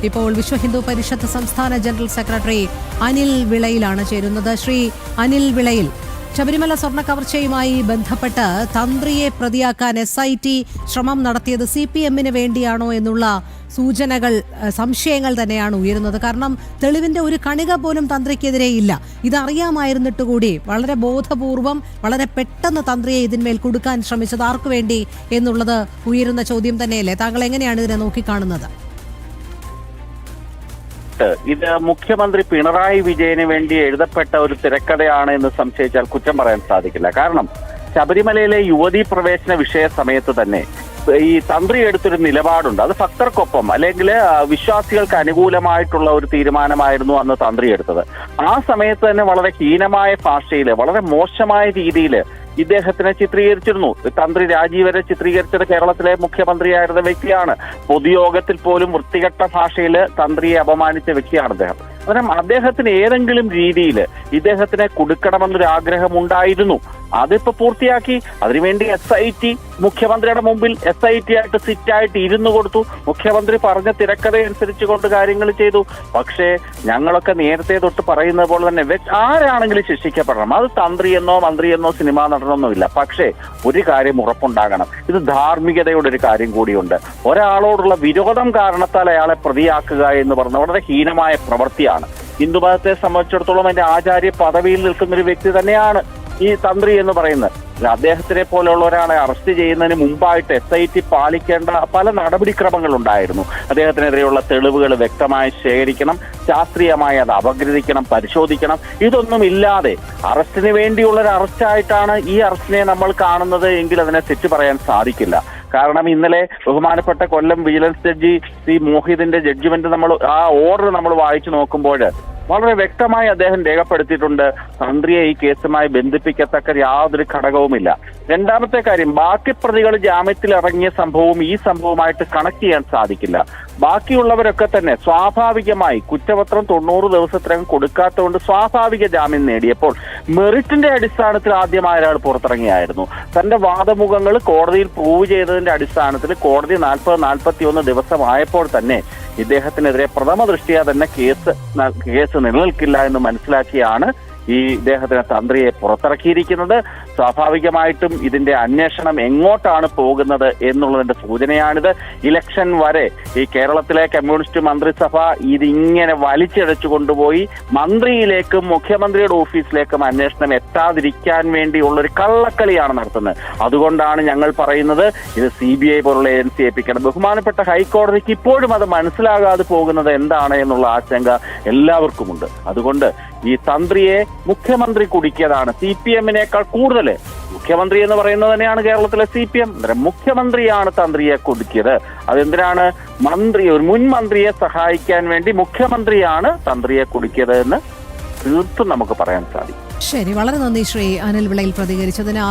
ഇപ്പോൾ വിശ്വ ഹിന്ദു പരിഷത്ത് സംസ്ഥാന general secretary Anil വിളയിലാണ് ചേരുന്നത്. ശ്രീ അനിൽ വിളയിൽ, ശബരിമല സ്വർണ്ണ കവർച്ചയുമായി ബന്ധപ്പെട്ട് തന്ത്രിയെ പ്രതിയാക്കാൻ SIT ശ്രമം നടത്തിയത് CPM-ന് വേണ്ടിയാണോ എന്നുള്ള സൂചനകൾ, സംശയങ്ങൾ തന്നെയാണ് ഉയരുന്നത്. കാരണം തെളിവിന്റെ ഒരു കണിക പോലും തന്ത്രിക്കെതിരെ ഇല്ല. ഇതറിയാമായിരുന്നിട്ടുകൂടി വളരെ ബോധപൂർവം, വളരെ പെട്ടെന്ന് തന്ത്രിയെ ഇതിന്മേൽ കൊടുക്കാൻ ശ്രമിച്ചത് ആർക്കു വേണ്ടി എന്നുള്ളത് ഉയരുന്ന ചോദ്യം തന്നെയല്ലേ? താങ്കൾ എങ്ങനെയാണ് ഇതിനെ നോക്കിക്കാണുന്നത്? ഇത് മുഖ്യമന്ത്രി പിണറായി വിജയന് വേണ്ടി എഴുതപ്പെട്ട ഒരു തിരക്കഥയാണ് എന്ന് സംശയിച്ചാൽ കുറ്റം പറയാൻ സാധിക്കില്ല. കാരണം ശബരിമലയിലെ യുവതീ പ്രവേശന വിഷയ സമയത്ത് തന്നെ ഈ തന്ത്രി എടുത്തൊരു നിലപാടുണ്ട്. അത് ഭക്തർക്കൊപ്പം അല്ലെങ്കിൽ വിശ്വാസികൾക്ക് അനുകൂലമായിട്ടുള്ള ഒരു തീരുമാനമായിരുന്നു അന്ന് തന്ത്രി എടുത്തത്. ആ സമയത്ത് തന്നെ വളരെ ഹീനമായ ഭാഷയിൽ, വളരെ മോശമായ രീതിയിൽ ഇദ്ദേഹത്തിനെ ചിത്രീകരിച്ചിരുന്നു. തന്ത്രി രാജീവരെ ചിത്രീകരിച്ചത് കേരളത്തിലെ മുഖ്യമന്ത്രിയായിരുന്ന വ്യക്തിയാണ്. പൊതുയോഗത്തിൽ പോലും വൃത്തികെട്ട ഭാഷയിൽ തന്ത്രിയെ അപമാനിച്ച വ്യക്തിയാണ് അദ്ദേഹം. കാരണം അദ്ദേഹത്തിന് ഏതെങ്കിലും രീതിയിൽ ഇദ്ദേഹത്തിനെ കൊടുക്കണമെന്നൊരു ആഗ്രഹം ഉണ്ടായിരുന്നു. അതിപ്പോ പൂർത്തിയാക്കി. അതിനുവേണ്ടി SIT മുഖ്യമന്ത്രിയുടെ മുമ്പിൽ SIT ആയിട്ട് സിറ്റായിട്ട് ഇരുന്നു കൊടുത്തു. മുഖ്യമന്ത്രി പറഞ്ഞ തിരക്കഥയനുസരിച്ച് കൊണ്ട് കാര്യങ്ങൾ ചെയ്തു. പക്ഷേ ഞങ്ങളൊക്കെ നേരത്തെ തൊട്ട് പറയുന്നത് പോലെ തന്നെ ആരാണെങ്കിലും ശിക്ഷിക്കപ്പെടണം. അത് തന്ത്രിയെന്നോ മന്ത്രിയെന്നോ സിനിമാ നടനൊന്നും ഇല്ല. പക്ഷേ ഒരു കാര്യം ഉറപ്പുണ്ടാകണം, ഇത് ധാർമ്മികതയുടെ ഒരു കാര്യം കൂടിയുണ്ട്. ഒരാളോടുള്ള വിരോധം കാരണത്താൽ അയാളെ പ്രതിയാക്കുക എന്ന് പറഞ്ഞ വളരെ ഹീനമായ പ്രവൃത്തിയാണ്. ഹിന്ദുമതത്തെ സംബന്ധിച്ചിടത്തോളം അതിന്റെ ആചാര്യ പദവിയിൽ നിൽക്കുന്ന ഒരു വ്യക്തി തന്നെയാണ് ഈ തന്ത്രി എന്ന് പറയുന്നത്. അദ്ദേഹത്തിനെ പോലെയുള്ള ഒരാളെ അറസ്റ്റ് ചെയ്യുന്നതിന് മുമ്പായിട്ട് SIT പാലിക്കേണ്ട പല നടപടിക്രമങ്ങൾ ഉണ്ടായിരുന്നു. അദ്ദേഹത്തിനെതിരെയുള്ള തെളിവുകൾ വ്യക്തമായി ശേഖരിക്കണം, ശാസ്ത്രീയമായി അത് അപഗ്രഥിക്കണം, പരിശോധിക്കണം. ഇതൊന്നും ഇല്ലാതെ അറസ്റ്റിന് വേണ്ടിയുള്ള ഒരു അറസ്റ്റായിട്ടാണ് ഈ അറസ്റ്റിനെ നമ്മൾ കാണുന്നത് എങ്കിൽ അതിനെ തെറ്റു പറയാൻ സാധിക്കില്ല. കാരണം ഇന്നലെ ബഹുമാനപ്പെട്ട കൊല്ലം വിജിലൻസ് ജഡ്ജി C. മോഹിതിന്റെ ജഡ്ജ്മെന്റ് ആ ഓർഡർ നമ്മൾ വായിച്ചു നോക്കുമ്പോൾ വളരെ വ്യക്തമായി അദ്ദേഹം രേഖപ്പെടുത്തിയിട്ടുണ്ട്, തന്ത്രിയെ ഈ കേസുമായി ബന്ധിപ്പിക്കത്തക്ക യാതൊരു ഘടകവുമില്ല. രണ്ടാമത്തെ കാര്യം, ബാക്കി പ്രതികൾ ജാമ്യത്തിൽ ഇറങ്ങിയ സംഭവവും ഈ സംഭവവുമായിട്ട് കണക്ട് ചെയ്യാൻ സാധിക്കില്ല. ബാക്കിയുള്ളവരൊക്കെ തന്നെ സ്വാഭാവികമായി കുറ്റപത്രം 90 ദിവസത്തിനകം കൊടുക്കാത്തതുകൊണ്ട് സ്വാഭാവിക ജാമ്യം നേടിയപ്പോൾ മെറിറ്റിന്റെ അടിസ്ഥാനത്തിൽ ആദ്യമായ ഒരാൾ പുറത്തിറങ്ങിയായിരുന്നു. തന്റെ വാദമുഖങ്ങൾ കോടതിയിൽ പ്രൂവ് ചെയ്തതിന്റെ അടിസ്ഥാനത്തിൽ കോടതി 40-41 ദിവസമായപ്പോൾ തന്നെ ഇദ്ദേഹത്തിനെതിരെ പ്രഥമ ദൃഷ്ട്യാ തന്നെ കേസ് നിലനിൽക്കില്ല എന്ന് മനസ്സിലാക്കിയാണ് ഇദ്ദേഹത്തിന് തന്ത്രിയെ പുറത്തിറക്കിയിരിക്കുന്നത്. സ്വാഭാവികമായിട്ടും ഇതിന്റെ അന്വേഷണം എങ്ങോട്ടാണ് പോകുന്നത് എന്നുള്ളതിന്റെ സൂചനയാണിത്. ഇലക്ഷൻ വരെ ഈ കേരളത്തിലെ കമ്മ്യൂണിസ്റ്റ് മന്ത്രിസഭ ഇതിങ്ങനെ വലിച്ചിഴച്ചു കൊണ്ടുപോയി മന്ത്രിയിലേക്കും മുഖ്യമന്ത്രിയുടെ ഓഫീസിലേക്കും അന്വേഷണം എത്താതിരിക്കാൻ വേണ്ടിയുള്ള ഒരു കള്ളക്കളിയാണ് നടത്തുന്നത്. അതുകൊണ്ടാണ് ഞങ്ങൾ പറയുന്നത് ഇത് CBI പോലുള്ള ഏജൻസി ഏൽപ്പിക്കണം. ബഹുമാനപ്പെട്ട ഹൈക്കോടതിക്ക് ഇപ്പോഴും അത് മനസ്സിലാകാതെ പോകുന്നത് എന്താണ് എന്നുള്ള ആശങ്ക എല്ലാവർക്കുമുണ്ട്. അതുകൊണ്ട് ഈ തന്ത്രിയെ മുഖ്യമന്ത്രി കുടുക്കിയതാണ്. CPM-നേക്കാൾ കൂടുതൽ മുഖ്യമന്ത്രി എന്ന് പറയുന്നത് തന്നെയാണ് കേരളത്തിലെ CPM. മുഖ്യമന്ത്രിയാണ് തന്ത്രിയെ കുടുക്കിയത്. അതെന്തിനാണ്? ഒരു മുൻ മന്ത്രിയെ സഹായിക്കാൻ വേണ്ടി മുഖ്യമന്ത്രിയാണ് തന്ത്രിയെ കുടുക്കിയത് എന്ന് തീർത്തും നമുക്ക് പറയാൻ സാധിക്കും. ശരി, വളരെ നന്ദി ശ്രീ അനിൽ വിളയിൽ പ്രതികരിച്ചതിന്.